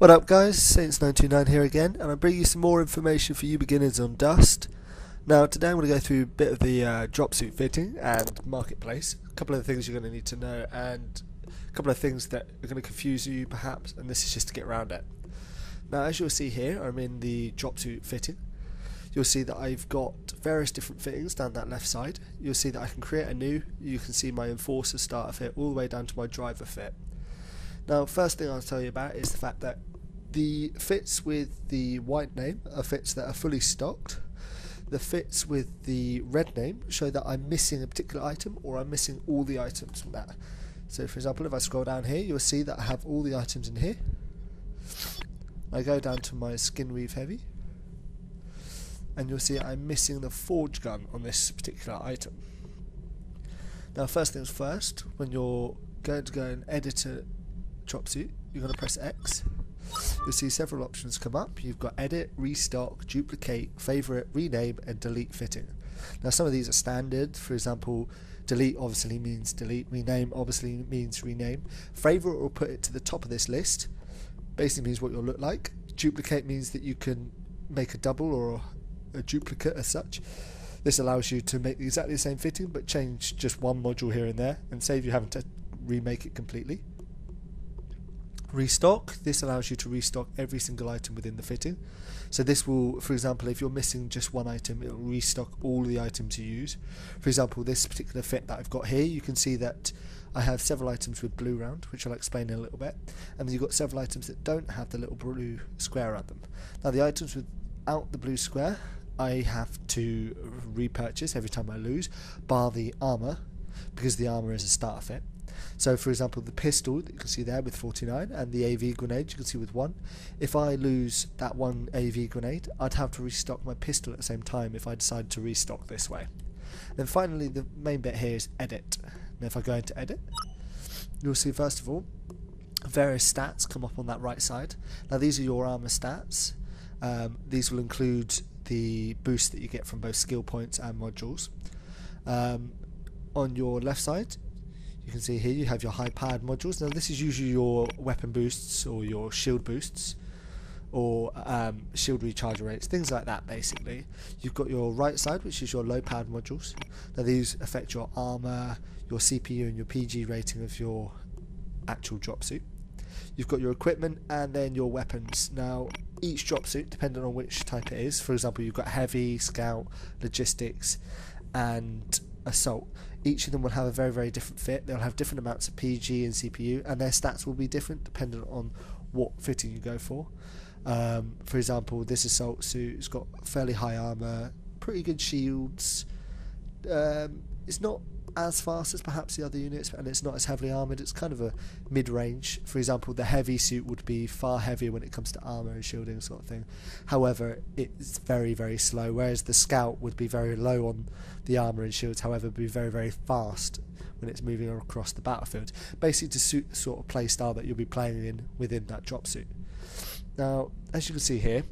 What up guys, Saints929 here again, and I bring you some more information for you beginners on Dust. Now today I'm going to go through a bit of the Dropsuit fitting and marketplace, a couple of things you're going to need to know and a couple of things that are going to confuse you perhaps, and this is just to get around it. Now as you'll see here, I'm in the Dropsuit fitting. You'll see that I've got various different fittings down that left side. You'll see that I can create a new, you can see my enforcer starter fit all the way down to my driver fit. Now first thing I'll tell you about is the fact that the fits with the white name are fits that are fully stocked. The fits with the red name show that I'm missing a particular item or I'm missing all the items from that. So for example, if I scroll down here, you'll see that I have all the items in here. I go down to my skin weave heavy and you'll see I'm missing the forge gun on this particular item. Now first things first, when you're going to go and edit a Dropsuit, you're going to press X. You'll see several options come up. You've got edit, restock, duplicate, favorite, rename and delete fitting. Now some of these are standard. For example, delete obviously means delete, rename obviously means rename. Favorite will put it to the top of this list, basically means what you'll look like. Duplicate means that you can make a double or a duplicate as such. This allows you to make exactly the same fitting but change just one module here and there and save you having to remake it completely. Restock, this allows you to restock every single item within the fitting. So this will, for example, if you're missing just one item, it will restock all the items you use. For example, this particular fit that I've got here, you can see that I have several items with blue round, which I'll explain in a little bit, and then you've got several items that don't have the little blue square around them. Now the items without the blue square, I have to repurchase every time I lose, bar the armour, because the armour is a starter fit. So for example, the pistol that you can see there with 49 and the AV grenade you can see with 1. If I lose that one AV grenade, I'd have to restock my pistol at the same time if I decide to restock this way. Then finally the main bit here is edit. Now if I go into edit, you'll see first of all various stats come up on that right side. Now these are your armor stats. These will include the boost that you get from both skill points and modules. On your left side, you can see here you have your high powered modules. Now this is usually your weapon boosts or your shield boosts or shield recharge rates, things like that basically. You've got your right side, which is your low powered modules. Now these affect your armor, your CPU and your PG rating of your actual dropsuit. You've got your equipment and then your weapons. Now each dropsuit, depending on which type it is, for example you've got heavy, scout, logistics and assault. Each of them will have a very different fit. They'll have different amounts of PG and CPU and their stats will be different depending on what fitting you go for. For example, this assault suit has got fairly high armor, pretty good shields. It's not as fast as perhaps the other units and it's not as heavily armoured. It's kind of a mid-range. For example, the heavy suit would be far heavier when it comes to armour and shielding sort of thing. However, it's very slow, whereas the scout would be very low on the armour and shields, however be very fast when it's moving across the battlefield, basically to suit the sort of play style that you'll be playing in within that dropsuit. Now as you can see here,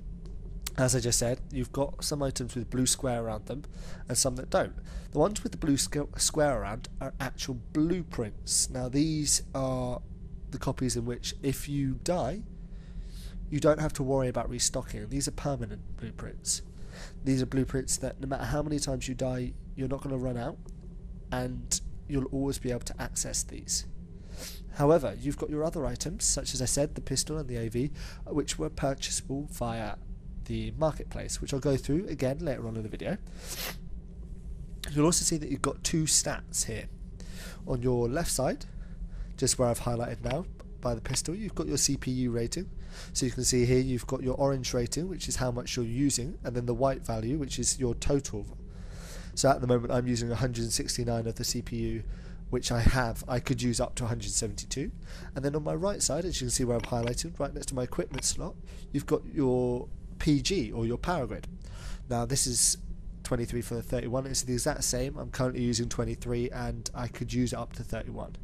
as I just said, you've got some items with blue square around them and some that don't. The ones with the blue square around are actual blueprints. Now these are the copies in which if you die, you don't have to worry about restocking. These are permanent blueprints. These are blueprints that no matter how many times you die, you're not going to run out and you'll always be able to access these. However, you've got your other items, such as I said, the pistol and the AV, which were purchasable via the marketplace, which I'll go through again later on in the video. You'll also see that you've got two stats here. On your left side, just where I've highlighted now by the pistol, you've got your CPU rating. So you can see here you've got your orange rating, which is how much you're using, and then the white value, which is your total. So at the moment I'm using 169 of the CPU, which I could use up to 172. And then on my right side, as you can see where I'm highlighted, right next to my equipment slot, you've got your PG or your power grid. Now this is 23 for the 31. It's the exact same. I'm currently using 23 and I could use it up to 31.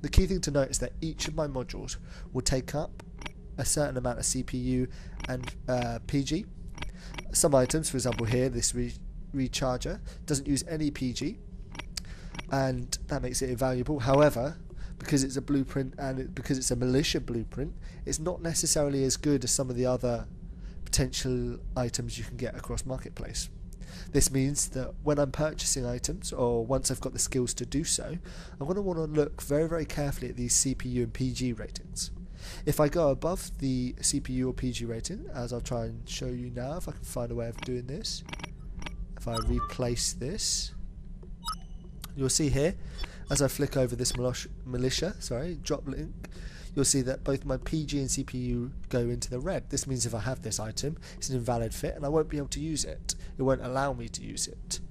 The key thing to note is that each of my modules will take up a certain amount of CPU and PG. Some items, for example here, this recharger doesn't use any PG and that makes it invaluable. However, because it's a blueprint and because it's a militia blueprint, it's not necessarily as good as some of the other potential items you can get across Marketplace. This means that when I'm purchasing items, or once I've got the skills to do so, I'm going to want to look very, very carefully at these CPU and PG ratings. If I go above the CPU or PG rating, as I'll try and show you now, if I can find a way of doing this, if I replace this, you'll see here, as I flick over this drop link, you'll see that both my PG and CPU go into the red. This means if I have this item, it's an invalid fit and I won't be able to use it. It won't allow me to use it.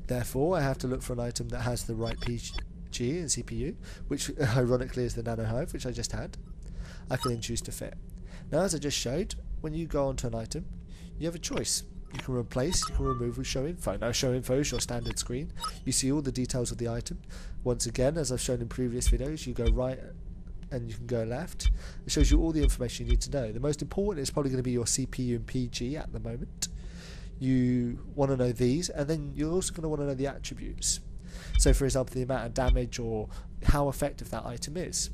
Therefore, I have to look for an item that has the right PG and CPU, which ironically is the Nano Hive, which I just had. I can then choose to fit. Now, as I just showed, when you go onto an item, you have a choice. You can replace, you can remove with show info. Now, show info is your standard screen. You see all the details of the item. Once again, as I've shown in previous videos, you go right and you can go left. It shows you all the information you need to know. The most important is probably going to be your CPU and PG at the moment. You want to know these, and then you're also going to want to know the attributes. So, for example, the amount of damage or how effective that item is.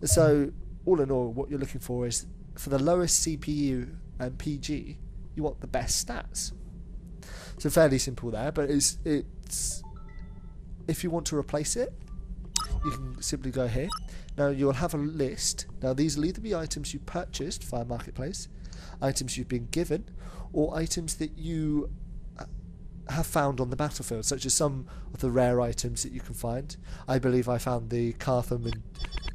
So, all in all, what you're looking for is, for the lowest CPU and PG, you want the best stats. So fairly simple there, but it's if you want to replace it, you can simply go here. Now you'll have a list. Now these will either be items you purchased via Marketplace, items you've been given, or items that you have found on the battlefield, such as some of the rare items that you can find. I believe I found the Cartham and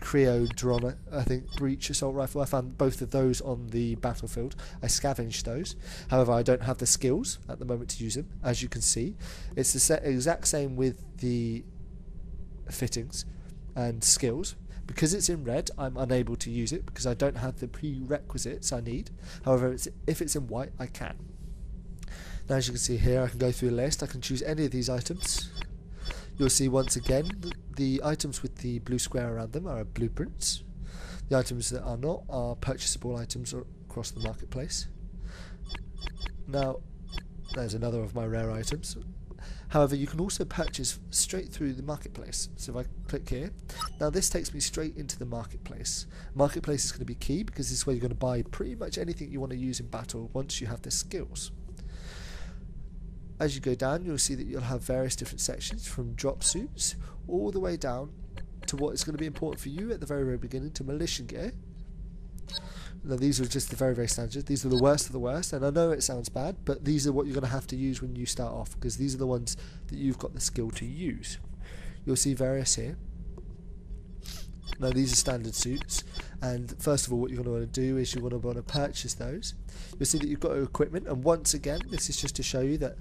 Creo Drona, I think, Breach Assault Rifle. I found both of those on the battlefield. I scavenged those. However, I don't have the skills at the moment to use them, as you can see. It's the exact same with the fittings and skills. Because it's in red, I'm unable to use it because I don't have the prerequisites I need. However, if it's in white, I can. Now, as you can see here, I can go through a list. I can choose any of these items. You'll see once again the items with the blue square around them are blueprints. The items that are not are purchasable items across the marketplace. Now, there's another of my rare items. However, you can also purchase straight through the marketplace. So if I click here, now this takes me straight into the marketplace. Marketplace is going to be key because this is where you're going to buy pretty much anything you want to use in battle once you have the skills. As you go down, you'll see that you'll have various different sections, from drop suits all the way down to what is going to be important for you at the very, very beginning, to militia gear. Now, these are just the very, very standard. These are the worst of the worst, and I know it sounds bad, but these are what you're going to have to use when you start off, because these are the ones that you've got the skill to use. You'll see various here. Now, these are standard suits, and first of all, what you're going to want to do is you want to purchase those. You'll see that you've got equipment, and once again, this is just to show you that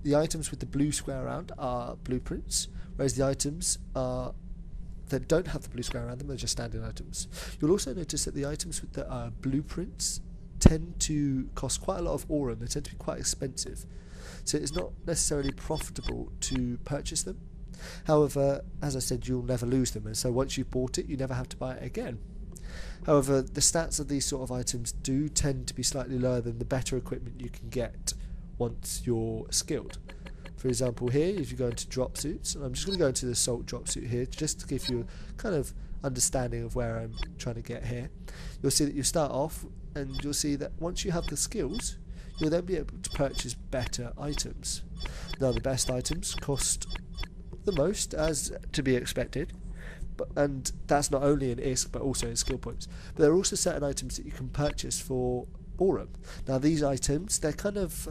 the items with the blue square around are blueprints, whereas the items that don't have the blue square around them are just standard items. You'll also notice that the items with the blueprints tend to cost quite a lot of aura, and they tend to be quite expensive, so it's not necessarily profitable to purchase them. However, as I said, you'll never lose them, and so once you've bought it, you never have to buy it again. However, the stats of these sort of items do tend to be slightly lower than the better equipment you can get once you're skilled. For example, here, if you go into drop suits, and I'm just going to go into the assault drop suit here just to give you a kind of understanding of where I'm trying to get here. You'll see that you start off, and you'll see that once you have the skills, you'll then be able to purchase better items. Now, the best items cost the most, as to be expected, and that's not only in ISK but also in skill points. But there are also certain items that you can purchase for Aurum. Now, these items, they're kind of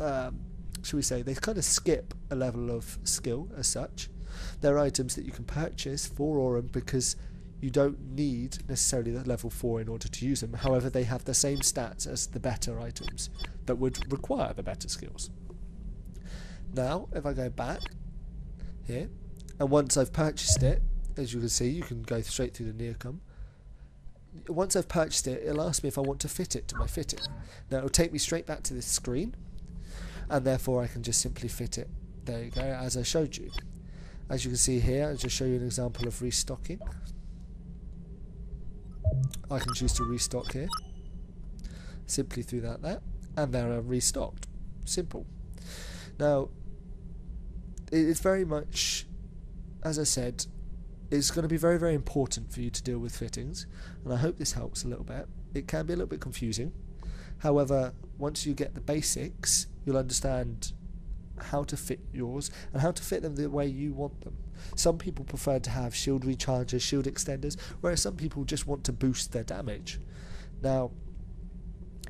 shall we say, they kind of skip a level of skill as such. They're items that you can purchase for Aurum because you don't need necessarily the level 4 in order to use them. However, they have the same stats as the better items that would require the better skills. Now, if I go back here, and once I've purchased it, as you can see, you can go straight through the Neocom. Once I've purchased it, it'll ask me if I want to fit it to my fitting. Now, it'll take me straight back to this screen, and therefore I can just simply fit it. There you go, as I showed you. As you can see here, I'll just show you an example of restocking. I can choose to restock here, simply through that there, and there I'm restocked. Simple. Now, it's very much, as I said, it's going to be very, very important for you to deal with fittings, and I hope this helps a little bit. It can be a little bit confusing. However, once you get the basics, you'll understand how to fit yours and how to fit them the way you want them. Some people prefer to have shield rechargers, shield extenders, whereas some people just want to boost their damage. Now,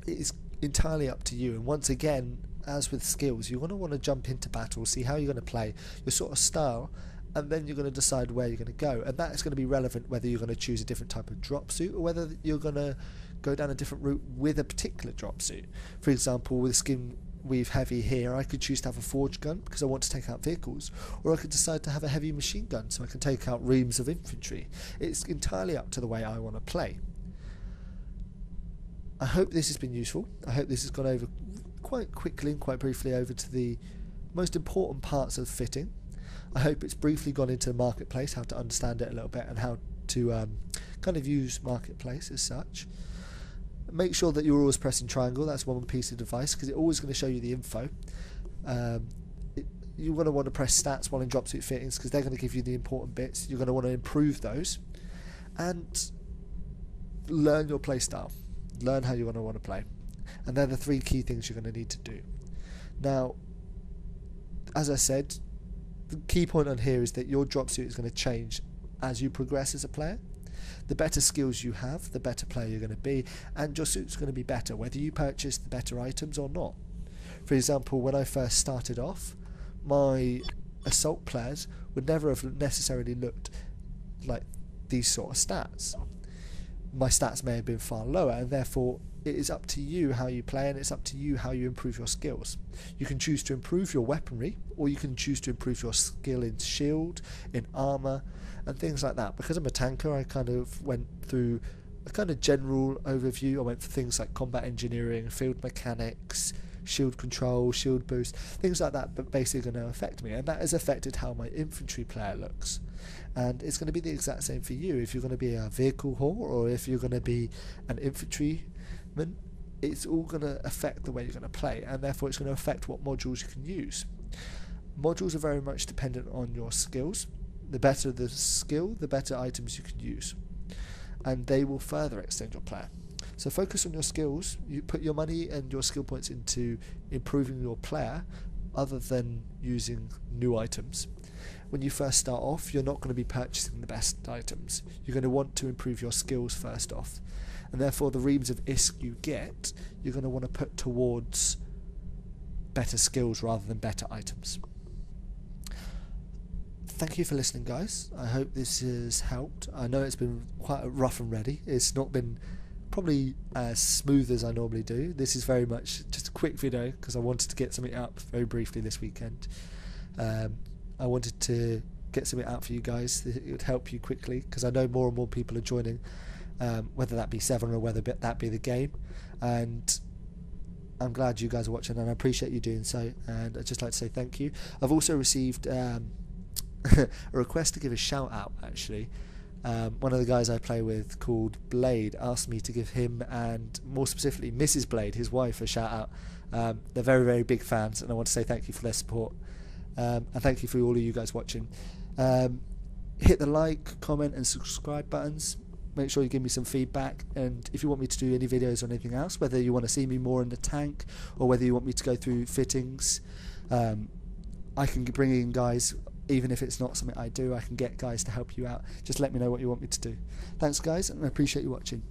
it is entirely up to you, and once again, as with skills, you're going to want to jump into battle, see how you're going to play, your sort of style, and then you're going to decide where you're going to go, and that is going to be relevant whether you're going to choose a different type of drop suit or whether you're going to go down a different route with a particular drop suit. For example, with skin weave heavy here, I could choose to have a forge gun because I want to take out vehicles, or I could decide to have a heavy machine gun so I can take out reams of infantry. It's entirely up to the way I want to play. I hope this has been useful. I hope this has gone over quite quickly and quite briefly over to the most important parts of fitting. I hope it's briefly gone into Marketplace, how to understand it a little bit and how to kind of use Marketplace as such. Make sure that you're always pressing triangle. That's one piece of advice, because it's always going to show you the info. You're going to want to press stats while in dropsuit fittings, because they're going to give you the important bits. You're going to want to improve those and learn your play style. Learn how you're going to want to play, and they're the 3 key things you're going to need to do. Now, as I said, the key point on here is that your dropsuit is going to change as you progress as a player. The better skills you have, the better player you're going to be, and your suit's going to be better, whether you purchase the better items or not. For example, when I first started off, my assault players would never have necessarily looked like these sort of stats. My stats may have been far lower, and therefore it is up to you how you play, and it's up to you how you improve your skills. You can choose to improve your weaponry, or you can choose to improve your skill in shield, in armour, and things like that. Because I'm a tanker, I kind of went through a kind of general overview. I went for things like combat engineering, field mechanics, shield control, shield boost, things like that, but basically going to affect me, and that has affected how my infantry player looks. And it's going to be the exact same for you. If you're going to be a vehicle whore, or if you're going to be an infantryman, it's all going to affect the way you're going to play, and therefore it's going to affect what modules you can use. Modules are very much dependent on your skills. The better the skill, the better items you can use, and they will further extend your player. So focus on your skills. You put your money and your skill points into improving your player, other than using new items. When you first start off, you're not going to be purchasing the best items. You're going to want to improve your skills first off, and therefore the reams of ISK you get, you're going to want to put towards better skills rather than better items. Thank you for listening, guys. I hope this has helped. I know it's been quite rough and ready. It's not been probably as smooth as I normally do. This is very much just a quick video because I wanted to get something up very briefly this weekend. I wanted to get something out for you guys. It would help you quickly, because I know more and more people are joining, whether that be 7 or whether that be the game. And I'm glad you guys are watching, and I appreciate you doing so. And I'd just like to say thank you. I've also received a request to give a shout out, actually. One of the guys I play with, called Blade, asked me to give him, and more specifically Mrs. Blade, his wife, a shout out. They're very, very big fans, and I want to say thank you for their support. And thank you for all of you guys watching. Hit the like, comment and subscribe buttons. Make sure you give me some feedback, and if you want me to do any videos or anything else, whether you want to see me more in the tank or whether you want me to go through fittings, I can bring in guys. Even if it's not something I do, I can get guys to help you out. Just let me know what you want me to do. Thanks, guys, and I appreciate you watching.